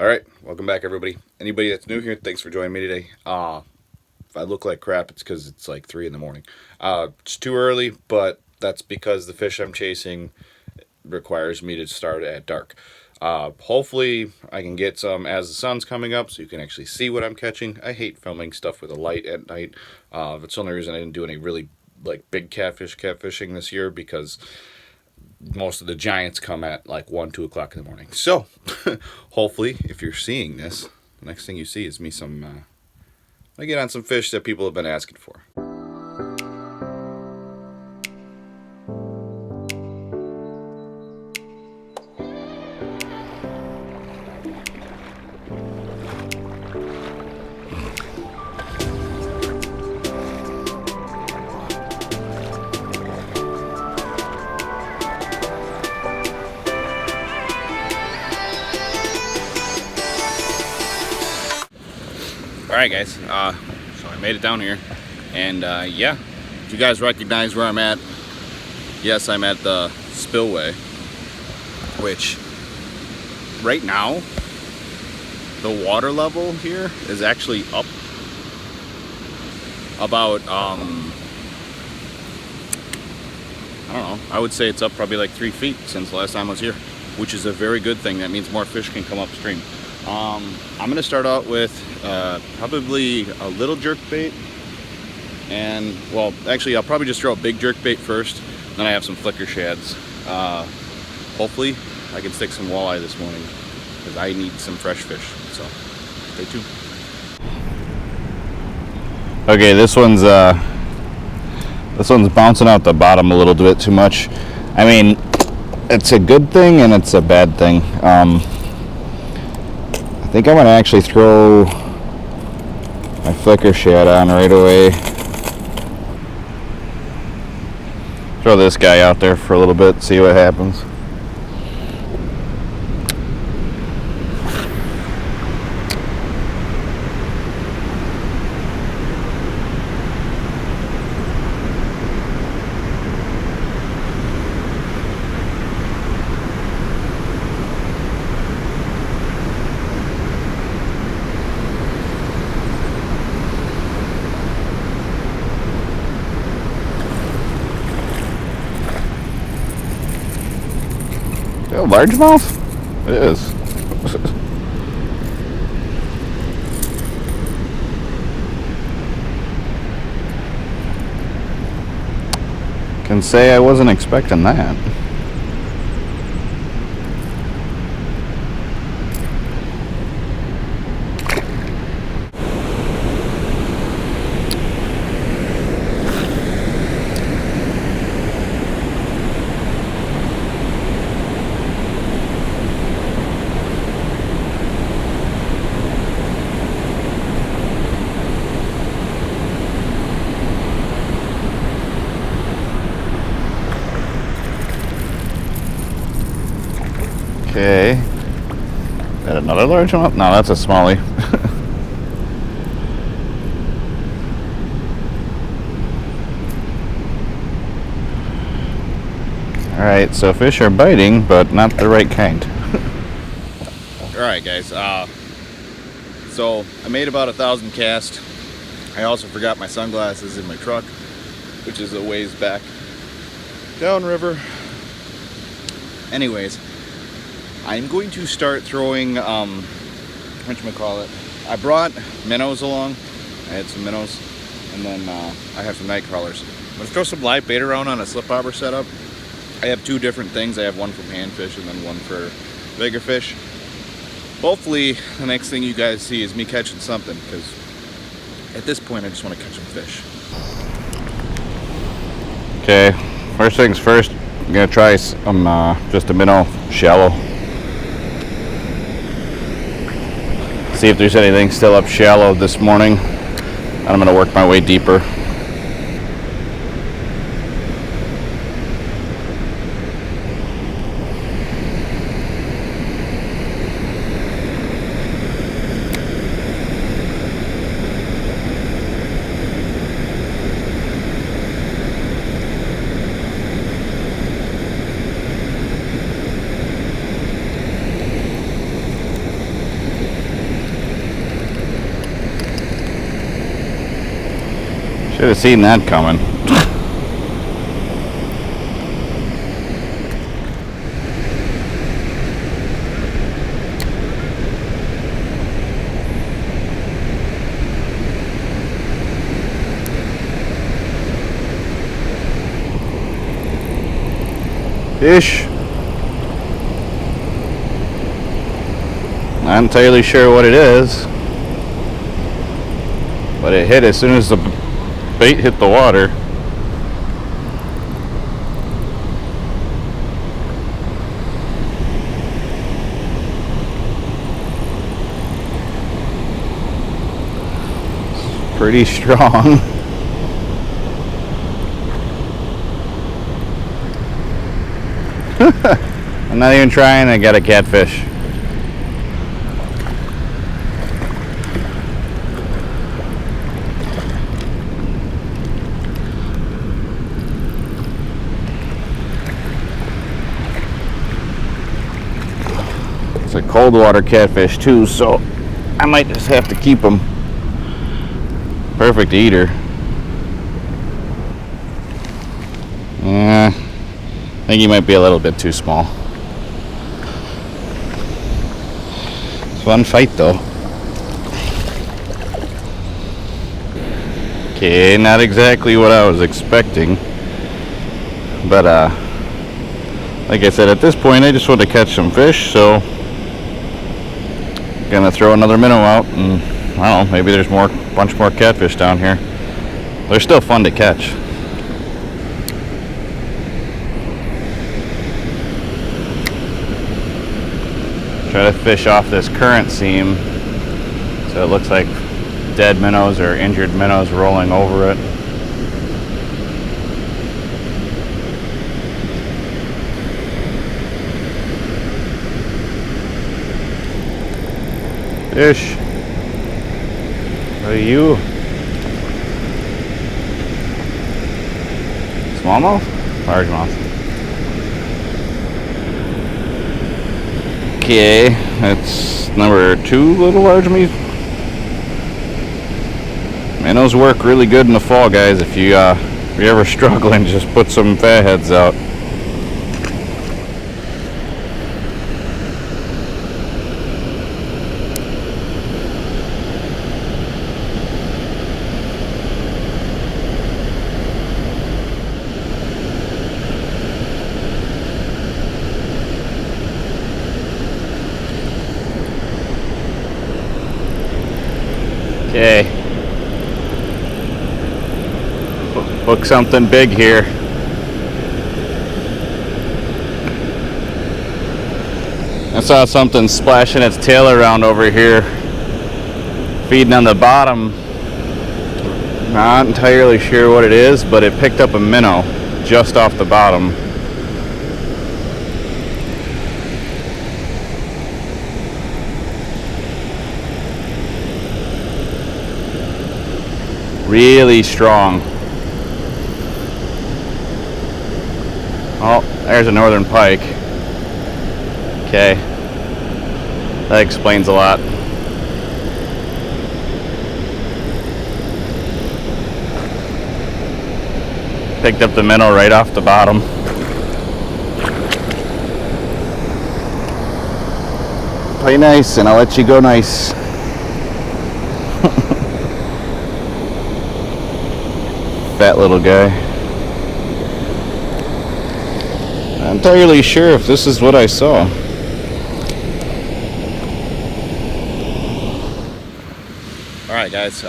All right, welcome back, everybody. Anybody that's new here, thanks for joining me today. If I look like crap, it's because it's like 3 in the morning. It's too early, but that's because the fish I'm chasing requires me to start at dark. Hopefully, I can get some as the sun's coming up so you can actually see what I'm catching. I hate filming stuff with a light at night. That's the only reason I didn't do any really like big catfishing this year because most of the giants come at like 1, 2 o'clock in the morning. So, hopefully, if you're seeing this, the next thing you see is me I get on some fish that people have been asking for. Alright guys, so I made it down here, and yeah, if you guys recognize where I'm at, yes, I'm at the Spillway, which right now, the water level here is actually up about, I don't know, I would say it's up probably like 3 feet since the last time I was here, which is a very good thing. That means more fish can come upstream. I'm going to start out with probably a little jerkbait, and well, actually I'll probably just throw a big jerkbait first, then I have some flicker shads. Hopefully I can stick some walleye this morning because I need some fresh fish, so stay tuned. Okay, this one's bouncing out the bottom a little bit too much. I mean, it's a good thing and it's a bad thing. I think I'm going to actually throw my flicker shad on right away. Throw this guy out there for a little bit, see what happens. A largemouth? It is. Can say I wasn't expecting that. Okay. Got another large one? No, that's a smallie. Alright, so fish are biting, but not the right kind. Alright guys, so I made about 1,000 casts. I also forgot my sunglasses in my truck, which is a ways back downriver. Anyways, I'm going to start throwing, whatchamacallit. I brought minnows along. I had some minnows, and then I have some night crawlers. I'm going to throw some live bait around on a slip bobber setup. I have 2 different things. I have one for panfish and then one for bigger fish. Hopefully, the next thing you guys see is me catching something, because at this point, I just want to catch some fish. Okay, first things first, I'm going to try some, just a minnow shallow. See if there's anything still up shallow this morning. And I'm going to work my way deeper. Should have seen that coming. Fish. Not entirely sure what it is, but it hit as soon as the bait hit the water. It's pretty strong. I'm not even trying, I got a catfish. It's a cold water catfish too, so I might just have to keep them. Perfect eater. Yeah, I think he might be a little bit too small. Fun fight though. Okay, not exactly what I was expecting, but like I said, at this point I just want to catch some fish, so gonna throw another minnow out, and I don't know, maybe there's a bunch more catfish down here. They're still fun to catch. Try to fish off this current seam so it looks like dead minnows or injured minnows rolling over it. Fish. What are you? Smallmouth? Largemouth. Okay, that's number 2 little largemouth. Minnows work really good in the fall, guys. If you're ever struggling, just put some fatheads out. Okay. Hook something big here. I saw something splashing its tail around over here, feeding on the bottom. Not entirely sure what it is, but it picked up a minnow just off the bottom. Really strong. Oh, there's a northern pike. Okay. That explains a lot. Picked up the minnow right off the bottom. Play nice and I'll let you go nice. Fat little guy. Not entirely sure if this is what I saw. Alright guys,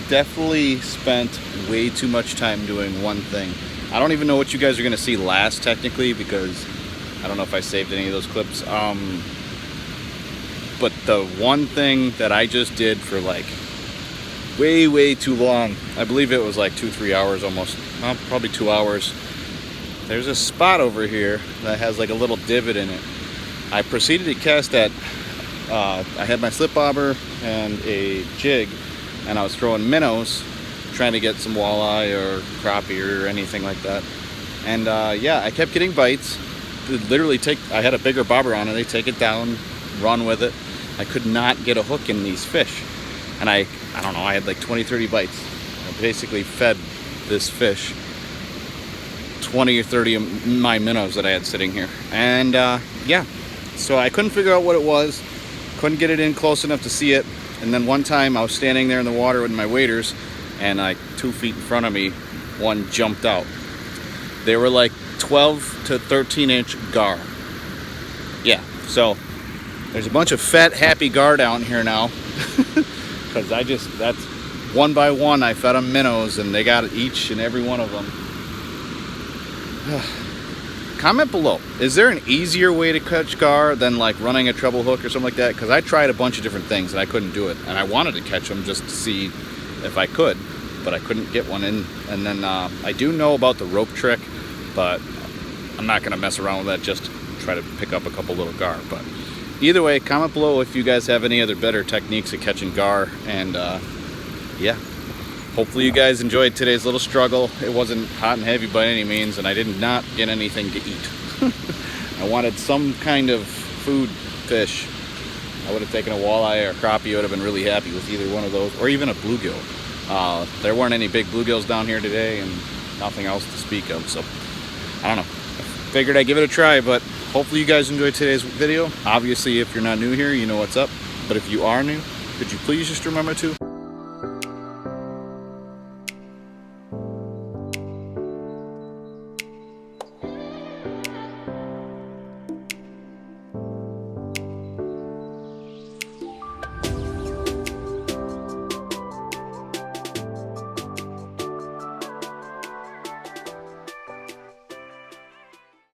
definitely spent way too much time doing one thing. I don't even know what you guys are going to see last technically, because I don't know if I saved any of those clips. But the one thing that I just did for like way too long, I believe it was like 2-3 hours almost, probably 2 hours. There's a spot over here that has like a little divot in it. I proceeded to cast that. I had my slip bobber and a jig, and I was throwing minnows, trying to get some walleye or crappie or anything like that. And yeah, I kept getting bites. Literally I had a bigger bobber on it. They take it down, run with it. I could not get a hook in these fish. And I don't know, I had like 20-30 bites. basically fed this fish 20 or 30 of my minnows that I had sitting here. And yeah, so I couldn't figure out what it was, couldn't get it in close enough to see it. And then one time I was standing there in the water with my waders, and like 2 feet in front of me, one jumped out. They were like 12 to 13 inch gar. Yeah, so there's a bunch of fat, happy gar down here now. Because that's one by one, I fed them minnows, and they got each and every one of them. Comment below, is there an easier way to catch gar than like running a treble hook or something like that? Because I tried a bunch of different things and I couldn't do it. And I wanted to catch them just to see if I could, but I couldn't get one in. And then I do know about the rope trick, but I'm not going to mess around with that just to try to pick up a couple little gar. But either way, comment below if you guys have any other better techniques of catching gar. And yeah, hopefully you guys enjoyed today's little struggle. It wasn't hot and heavy by any means, and I did not get anything to eat. I wanted some kind of food fish. I would have taken a walleye or a crappie. I would have been really happy with either one of those, or even a bluegill. There weren't any big bluegills down here today, and nothing else to speak of, so I don't know. I figured I'd give it a try, but hopefully you guys enjoyed today's video. Obviously, if you're not new here, you know what's up. But if you are new, could you please just remember to